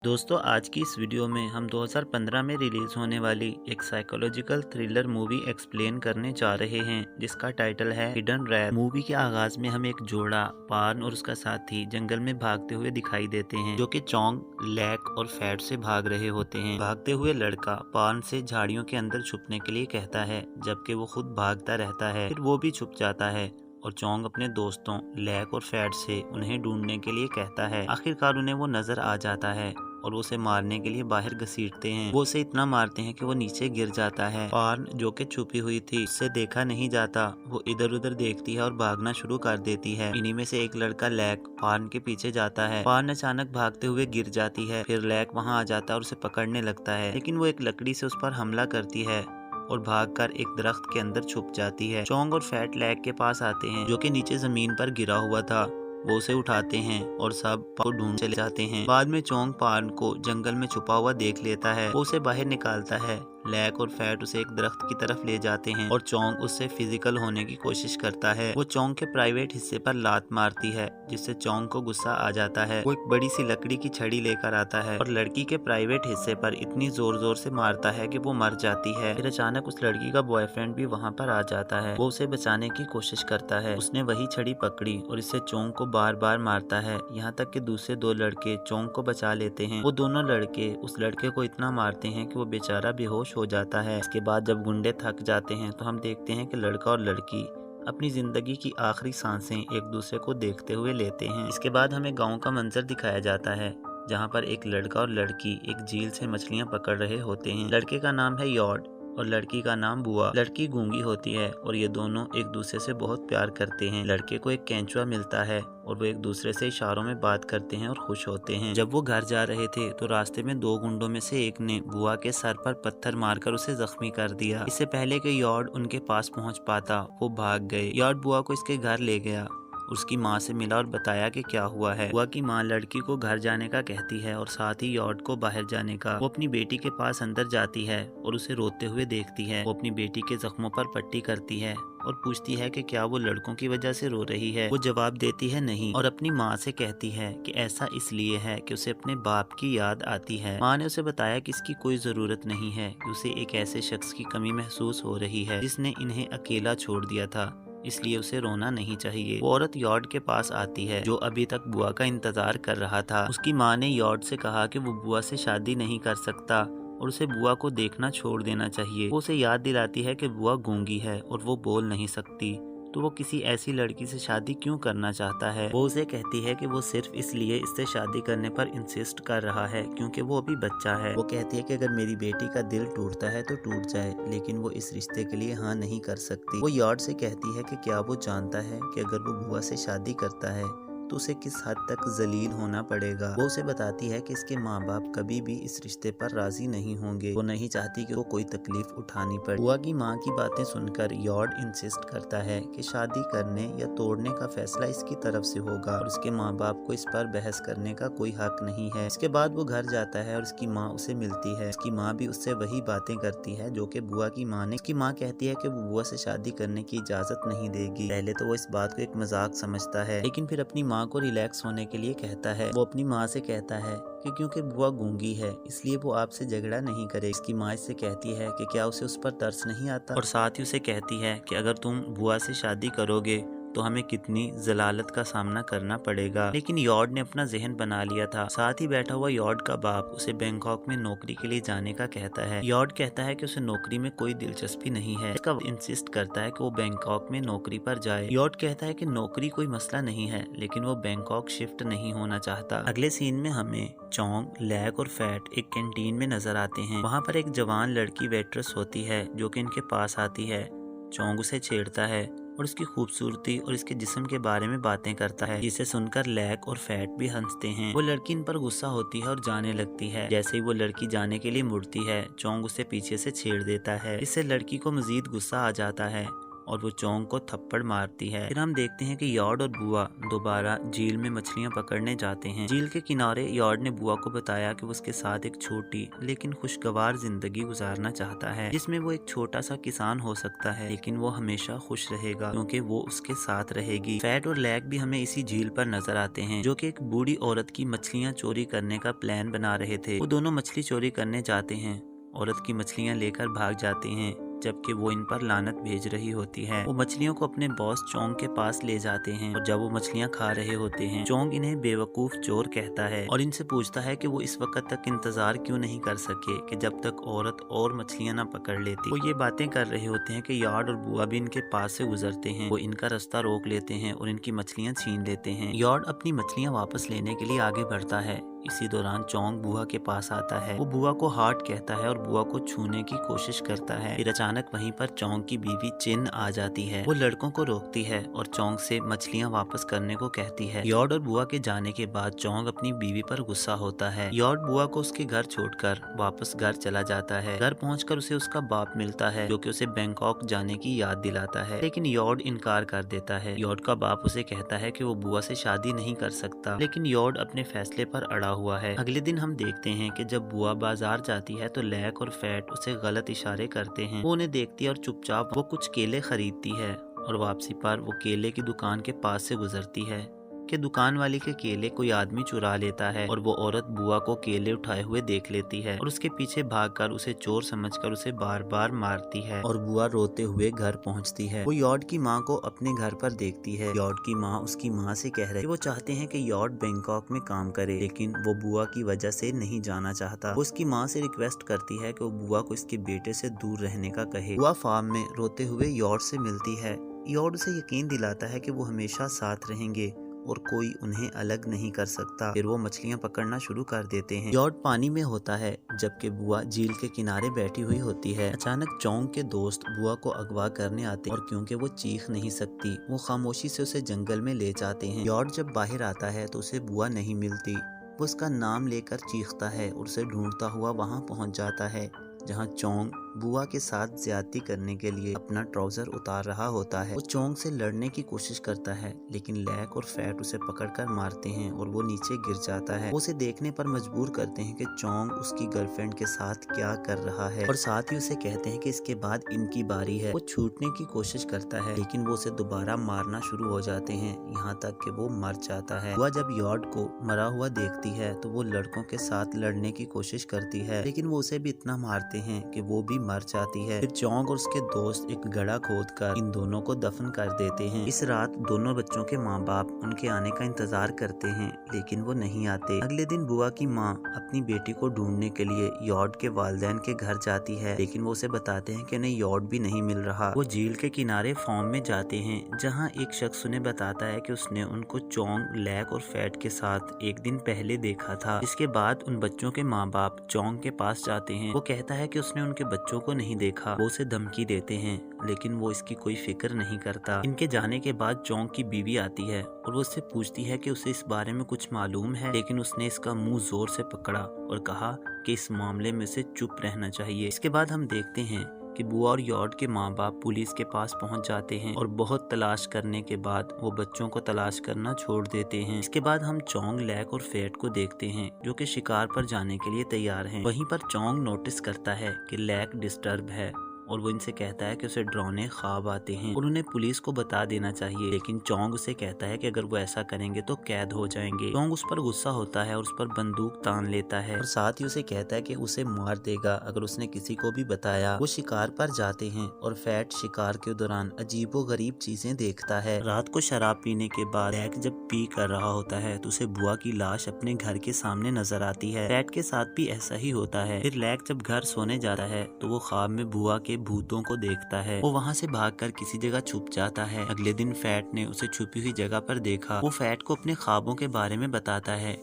दोस्तों, आज की इस वीडियो में हम 2015 में रिलीज होने वाली एक साइकोलॉजिकल थ्रिलर मूवी एक्सप्लेन करने जा रहे हैं, जिसका टाइटल है हिडन रैप। मूवी के आगाज में हमें एक जोड़ा पार्न और उसका साथी जंगल में भागते हुए दिखाई देते हैं, जो कि चोंग, लैक और फैट से भाग रहे होते हैं। भागते हुए लड़का पार्न से झाड़ियों के अंदर छुपने के लिए कहता है, जबकि वो खुद भागता रहता है। फिर वो भी छुप जाता है और चोंग अपने दोस्तों लैक और फैट से उन्हें ढूंढने के लिए कहता है। आखिरकार उन्हें वो नजर आ जाता है और उसे मारने के लिए बाहर घसीटते हैं। वो उसे इतना मारते हैं कि वो नीचे गिर जाता है। पार्न, जो कि छुपी हुई थी, उससे देखा नहीं जाता। वो इधर उधर देखती है और भागना शुरू कर देती है। इन्हीं में से एक लड़का लैक पार्न के पीछे जाता है। पार्न अचानक भागते हुए गिर जाती है। फिर लैक वहाँ आ जाता है और उसे पकड़ने लगता है, लेकिन वो एक लकड़ी से उस पर हमला करती है और भागकर एक दरख्त के अंदर छुप जाती है। चोंग और फैट लैक के पास आते हैं, जो कि नीचे जमीन पर गिरा हुआ था। वो उसे उठाते हैं और सब को ढूंढ चले जाते हैं। बाद में चोंग पार्न को जंगल में छुपा हुआ देख लेता है। वो उसे बाहर निकालता है। लैक और फैट उसे एक दरख्त की तरफ ले जाते हैं और चोंग उससे फिजिकल होने की कोशिश करता है। वो चोंग के प्राइवेट हिस्से पर लात मारती है, जिससे चोंग को गुस्सा आ जाता है। वो एक बड़ी सी लकड़ी की छड़ी लेकर आता है और लड़की के प्राइवेट हिस्से पर इतनी जोर जोर से मारता है कि वो मर जाती है। फिर अचानक उस लड़की का बॉयफ्रेंड भी वहाँ पर आ जाता है। वो उसे बचाने की कोशिश करता है। उसने वही छड़ी पकड़ी और इससे चोंग को बार बार मारता है, यहाँ तक कि दूसरे दो लड़के चोंग को बचा लेते हैं। वो दोनों लड़के उस लड़के को इतना मारते हैं कि वो बेचारा बेहोश हो जाता है। इसके बाद जब गुंडे थक जाते हैं तो हम देखते हैं कि लड़का और लड़की अपनी जिंदगी की आखिरी सांसें एक दूसरे को देखते हुए लेते हैं। इसके बाद हमें गांव का मंजर दिखाया जाता है, जहां पर एक लड़का और लड़की एक झील से मछलियां पकड़ रहे होते हैं। लड़के का नाम है यॉर्ड और लड़की का नाम बुआ। लड़की गूंगी होती है और ये दोनों एक दूसरे से बहुत प्यार करते हैं। लड़के को एक केंचुआ मिलता है और वो एक दूसरे से इशारों में बात करते हैं और खुश होते हैं। जब वो घर जा रहे थे तो रास्ते में दो गुंडों में से एक ने बुआ के सर पर पत्थर मारकर उसे जख्मी कर दिया। इससे पहले कि यॉर्ड उनके पास पहुंच पाता, वो भाग गए। यॉर्ड बुआ को इसके घर ले गया, उसकी माँ से मिला और बताया कि क्या हुआ है। बुआ की माँ लड़की को घर जाने का कहती है और साथ ही यॉर्ड को बाहर जाने का। वो अपनी बेटी के पास अंदर जाती है और उसे रोते हुए देखती है। वो अपनी बेटी के जख्मों पर पट्टी करती है और पूछती है कि क्या वो लड़कों की वजह से रो रही है। वो जवाब देती है नहीं, और अपनी माँ से कहती है कि ऐसा इसलिए है कि उसे अपने बाप की याद आती है। माँ ने उसे बताया कि इसकी कोई जरूरत नहीं है, कि उसे एक ऐसे शख्स की कमी महसूस हो रही है जिसने इन्हें अकेला छोड़ दिया था, इसलिए उसे रोना नहीं चाहिए। वो औरत यॉर्ड के पास आती है, जो अभी तक बुआ का इंतजार कर रहा था। उसकी माँ ने यॉर्ड से कहा कि वो बुआ से शादी नहीं कर सकता और उसे बुआ को देखना छोड़ देना चाहिए। वो उसे याद दिलाती है कि बुआ गूंगी है और वो बोल नहीं सकती, तो वो किसी ऐसी लड़की से शादी क्यों करना चाहता है। वो उसे कहती है कि वो सिर्फ इसलिए इससे शादी करने पर इंसिस्ट कर रहा है क्योंकि वो अभी बच्चा है। वो कहती है कि अगर मेरी बेटी का दिल टूटता है तो टूट जाए, लेकिन वो इस रिश्ते के लिए हाँ नहीं कर सकती। वो यॉर्ड से कहती है कि क्या वो जानता है कि अगर वो बुआ से शादी करता है तो उसे किस हद तक जलील होना पड़ेगा। वो उसे बताती है कि इसके माँ बाप कभी भी इस रिश्ते पर राजी नहीं होंगे। वो नहीं चाहती कि वो कोई तकलीफ उठानी पड़े। बुआ की माँ की बातें सुनकर यॉर्ड इंसिस्ट करता है कि शादी करने या तोड़ने का फैसला इसकी तरफ से होगा और उसके माँ बाप को इस पर बहस करने का कोई हक नहीं है। इसके बाद वो घर जाता है और उसकी माँ उसे मिलती है। उसकी माँ भी उससे वही बातें करती है जो कि बुआ की माँ ने। उसकी माँ कहती है कि वो बुआ से शादी करने की इजाजत नहीं देगी। पहले तो वो इस बात को एक मजाक समझता है, लेकिन फिर अपनी माँ को रिलैक्स होने के लिए कहता है। वो अपनी माँ से कहता है कि क्योंकि बुआ गूंगी है इसलिए वो आपसे झगड़ा नहीं करे। इसकी माँ इससे कहती है कि क्या उसे उस पर तरस नहीं आता, और साथ ही उसे कहती है कि अगर तुम बुआ से शादी करोगे तो हमें कितनी जलालत का सामना करना पड़ेगा। लेकिन यॉर्ड ने अपना जहन बना लिया था। साथ ही बैठा हुआ यॉर्ड का बाप उसे बैंकॉक में नौकरी के लिए जाने का कहता है। यॉर्ड कहता है कि उसे नौकरी में कोई दिलचस्पी नहीं है। इसका इंसिस्ट करता है कि वो बैंकॉक में नौकरी पर जाए। यॉर्ड कहता है कि नौकरी कोई मसला नहीं है, लेकिन वो बैंकॉक शिफ्ट नहीं होना चाहता। अगले सीन में हमें चोंग, लैक और फैट एक कैंटीन में नजर आते हैं। वहाँ पर एक जवान लड़की वेट्रेस होती है जो कि इनके पास आती है। चोंग उसे छेड़ता है और उसकी खूबसूरती और इसके जिस्म के बारे में बातें करता है, जिसे सुनकर लैक और फैट भी हंसते हैं। वो लड़की इन पर गुस्सा होती है और जाने लगती है। जैसे ही वो लड़की जाने के लिए मुड़ती है, चोंग उसे पीछे से छेड़ देता है। इससे लड़की को मजीद गुस्सा आ जाता है और वो चोंग को थप्पड़ मारती है। फिर हम देखते हैं कि यॉर्ड और बुआ दोबारा झील में मछलियां पकड़ने जाते हैं। झील के किनारे यॉर्ड ने बुआ को बताया कि वो उसके साथ एक छोटी लेकिन खुशगवार जिंदगी गुजारना चाहता है, जिसमें वो एक छोटा सा किसान हो सकता है, लेकिन वो हमेशा खुश रहेगा क्योंकि वो उसके साथ रहेगी। फैट और लैक भी हमें इसी झील पर नजर आते हैं, जो कि एक बूढ़ी औरत की मछलियां चोरी करने का प्लान बना रहे थे। वो दोनों मछली चोरी करने जाते हैं, औरत की मछलियां लेकर भाग जाते हैं, जबकि वो इन पर लानत भेज रही होती है। वो मछलियों को अपने बॉस चोंग के पास ले जाते हैं और जब वो मछलियां खा रहे होते हैं, चोंग इन्हें बेवकूफ चोर कहता है और इनसे पूछता है कि वो इस वक्त तक इंतजार क्यों नहीं कर सके कि जब तक औरत और मछलियां ना पकड़ लेती। वो ये बातें कर रहे होते हैं कि यॉर्ड और बुआ भी इनके पास से गुजरते हैं। वो इनका रास्ता रोक लेते हैं और इनकी मछलियां छीन लेते हैं। यॉर्ड अपनी मछलियां वापस लेने के लिए आगे बढ़ता है। इसी दौरान चोंग बुआ के पास आता है। वो बुआ को हार्ट कहता है और बुआ को छूने की कोशिश करता है। फिर अचानक वहीं पर चोंग की बीवी चिन आ जाती है। वो लड़कों को रोकती है और चोंग से मछलियां वापस करने को कहती है। यॉर्ड और बुआ के जाने के बाद चोंग अपनी बीवी पर गुस्सा होता है। यॉर्ड बुआ को उसके घर छोड़कर वापस घर चला जाता है। घर पहुंचकर उसे उसका बाप मिलता है, जो कि उसे बैंकॉक जाने की याद दिलाता है, लेकिन यॉर्ड इनकार कर देता है। यॉर्ड का बाप उसे कहता है कि वो बुआ से शादी नहीं कर सकता, लेकिन यॉर्ड अपने फैसले पर अड़ा हुआ है। अगले दिन हम देखते हैं कि जब बुआ बाजार जाती है तो लैक और फैट उसे गलत इशारे करते हैं। वो उन्हें देखती है और चुपचाप वो कुछ केले खरीदती है और वापसी पर वो केले की दुकान के पास से गुजरती है कि दुकान वाले के केले कोई आदमी चुरा लेता है और वो औरत बुआ को केले उठाए हुए देख लेती है और उसके पीछे भागकर उसे चोर समझकर उसे बार बार मारती है और बुआ रोते हुए घर पहुंचती है। वो यॉर्ड की माँ को अपने घर पर देखती है। यॉर्ड की माँ उसकी माँ से कह रही है वो चाहते हैं कि यॉर्ड बैंकॉक में काम करे, लेकिन वो बुआ की वजह से नहीं जाना चाहता। वो उसकी माँ से रिक्वेस्ट करती है कि वो बुआ को इसके बेटे से दूर रहने का कहे। बुआ फार्म में रोते हुए यॉर्ड से मिलती है। यॉर्ड उसे यकीन दिलाता है कि वो हमेशा साथ रहेंगे और कोई उन्हें अलग नहीं कर सकता। फिर वो मछलियां पकड़ना शुरू कर देते हैं। यॉर्ड पानी में होता है जबकि बुआ झील के किनारे बैठी हुई होती है। अचानक चोंग के दोस्त बुआ को अगवा करने आते हैं और क्योंकि वो चीख नहीं सकती, वो खामोशी से उसे जंगल में ले जाते हैं। यॉर्ड जब बाहर आता है तो उसे बुआ नहीं मिलती। वो उसका नाम लेकर चीखता है और उसे ढूंढता हुआ वहाँ पहुँच जाता है जहाँ चोंग बुआ के साथ ज्यादती करने के लिए अपना ट्राउजर उतार रहा होता है। वो चोंग से लड़ने की कोशिश करता है, लेकिन लैक और फैट उसे पकड़कर मारते हैं और वो नीचे गिर जाता है। वो उसे देखने पर मजबूर करते हैं कि चोंग उसकी गर्लफ्रेंड के साथ क्या कर रहा है और साथ ही उसे कहते हैं कि इसके बाद इनकी बारी है। वो छूटने की कोशिश करता है, लेकिन वो उसे दोबारा मारना शुरू हो जाते हैं, यहाँ तक कि वो मर जाता है। बुआ जब यॉर्ड को मरा हुआ देखती है तो वो लड़कों के साथ लड़ने की कोशिश करती है, लेकिन वो उसे भी इतना मारते हैं कि वो भी मर जाती है। फिर चोंग और उसके दोस्त एक गड्ढा खोदकर इन दोनों को दफन कर देते हैं। इस रात दोनों बच्चों के माँ बाप उनके आने का इंतजार करते हैं, लेकिन वो नहीं आते। अगले दिन बुआ की माँ अपनी बेटी को ढूंढने के लिए यॉर्ड के वालिदैन के घर जाती है, लेकिन वो उसे बताते हैं कि उन्हें यॉर्ड भी नहीं मिल रहा। वो झील के किनारे फार्म में जाते हैं, जहाँ एक शख्स उन्हें बताता है कि उसने उनको चोंग, लैक और फैट के साथ एक दिन पहले देखा था। इसके बाद उन बच्चों के माँ बाप चोंग के पास जाते हैं। वो कहता है कि उसने उनके बच्चों को नहीं देखा। वो उसे धमकी देते हैं, लेकिन वो इसकी कोई फिक्र नहीं करता। इनके जाने के बाद चोंग की बीवी आती है और वो उससे पूछती है कि उसे इस बारे में कुछ मालूम है, लेकिन उसने इसका मुंह जोर से पकड़ा और कहा कि इस मामले में से चुप रहना चाहिए। इसके बाद हम देखते हैं कि बुआ और यॉर्ड के माँ बाप पुलिस के पास पहुंच जाते हैं और बहुत तलाश करने के बाद वो बच्चों को तलाश करना छोड़ देते हैं। इसके बाद हम चोंग, लैक और फैट को देखते हैं जो कि शिकार पर जाने के लिए तैयार हैं। वहीं पर चोंग नोटिस करता है कि लैक डिस्टर्ब है और वो इनसे कहता है कि उसे डरावने ख्वाब आते हैं और उन्हें पुलिस को बता देना चाहिए, लेकिन चोंग उसे कहता है कि अगर वो ऐसा करेंगे तो कैद हो जाएंगे। चोंग उस पर गुस्सा होता है और उस पर बंदूक तान लेता है और साथ ही उसे कहता है कि उसे मार देगा अगर उसने किसी को भी बताया। वो शिकार पर जाते हैं और फैट शिकार के दौरान अजीबोगरीब चीजें देखता है। रात को शराब पीने के बाद लैक जब पी कर रहा होता है तो उसे बुआ की लाश अपने घर के सामने नजर आती है। फैट के साथ भी ऐसा ही होता है। फिर लैक जब घर सोने जाता है तो वो ख्वाब में बुआ के भूतों को देखता है। वो वहाँ से भागकर किसी जगह छुप जाता है। अगले दिन फैट ने उसे छुपी हुई जगह पर देखा। वो फैट को अपने ख्वाबों के बारे में बताता है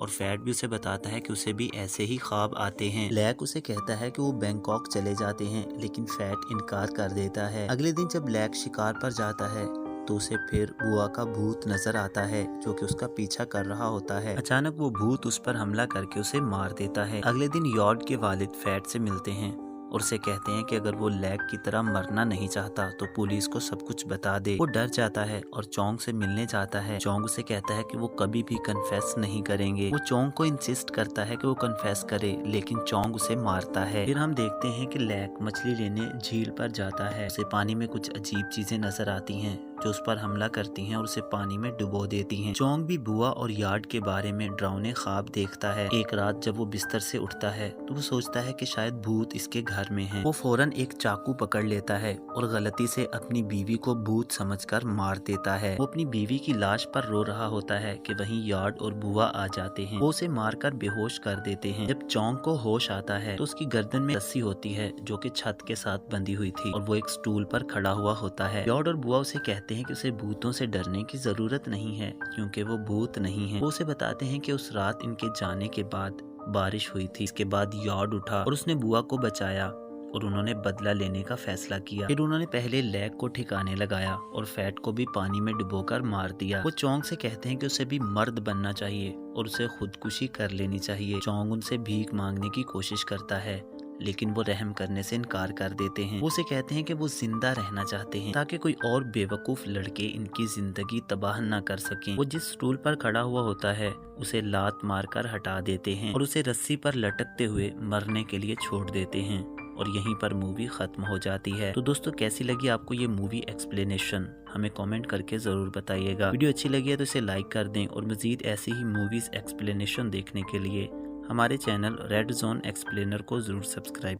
और फैट भी उसे बताता है कि उसे भी ऐसे ही ख्वाब आते हैं। लैक उसे कहता है कि वो बैंकॉक चले जाते हैं, लेकिन फैट इनकार कर देता है। अगले दिन जब लैक शिकार पर जाता है तो उसे फिर बुआ का भूत नजर आता है जो कि उसका पीछा कर रहा होता है। अचानक वो भूत उस पर हमला करके उसे मार देता है। अगले दिन यॉर्ड के वालिद फैट से मिलते हैं और उसे कहते हैं कि अगर वो लैक की तरह मरना नहीं चाहता तो पुलिस को सब कुछ बता दे। वो डर जाता है और चोंग से मिलने जाता है। चोंग उसे कहता है कि वो कभी भी कन्फेस नहीं करेंगे। वो चोंग को इंसिस्ट करता है कि वो कन्फेस करे, लेकिन चोंग उसे मारता है। फिर हम देखते हैं कि लैक मछली लेने झील पर जाता है। उसे पानी में कुछ अजीब चीजें नजर आती हैं जो उस पर हमला करती हैं और उसे पानी में डुबो देती हैं। चोंग भी बुआ और यार्ड के बारे में डरावने ख्वाब देखता है। एक रात जब वो बिस्तर से उठता है तो वो सोचता है कि शायद भूत इसके घर में है। वो फौरन एक चाकू पकड़ लेता है और गलती से अपनी बीवी को भूत समझकर मार देता है। वो अपनी बीवी की लाश पर रो रहा होता है कि वहीं यार्ड और बुआ आ जाते हैं। वो उसे मारकर बेहोश कर देते हैं। जब चोंग को होश आता है तो उसकी गर्दन में रस्सी होती है जो कि छत के साथ बंधी हुई थी और वो एक स्टूल पर खड़ा हुआ होता है। यार्ड और बुआ उसे कहते हैं कि उसे भूतों से डरने की जरूरत नहीं है क्योंकि वो भूत नहीं है। वो उसे बताते हैं कि उस रात इनके जाने के बाद बारिश हुई थी। इसके बाद यार्ड उठा और उसने बुआ को बचाया और उन्होंने बदला लेने का फैसला किया। फिर उन्होंने पहले लैक को ठिकाने लगाया और फैट को भी पानी में डुबोकर मार दिया। वो चोंग से कहते हैं कि उसे भी मर्द बनना चाहिए और उसे खुदकुशी कर लेनी चाहिए। चोंग उनसे भीख मांगने की कोशिश करता है लेकिन वो रहम करने से इनकार कर देते हैं। वो उसे कहते हैं कि वो जिंदा रहना चाहते हैं ताकि कोई और बेवकूफ लड़के इनकी जिंदगी तबाह न कर सकें। वो जिस स्टूल पर खड़ा हुआ होता है उसे लात मारकर हटा देते हैं और उसे रस्सी पर लटकते हुए मरने के लिए छोड़ देते हैं और यहीं पर मूवी खत्म हो जाती है। तो दोस्तों कैसी लगी आपको ये मूवी एक्सप्लेनेशन, हमें कमेंट करके जरूर बताइएगा। वीडियो अच्छी लगी है तो इसे लाइक कर दें और मजीद ऐसी ही मूवीज एक्सप्लेनेशन देखने के लिए हमारे चैनल रेड जोन एक्सप्लेनर को जरूर सब्सक्राइब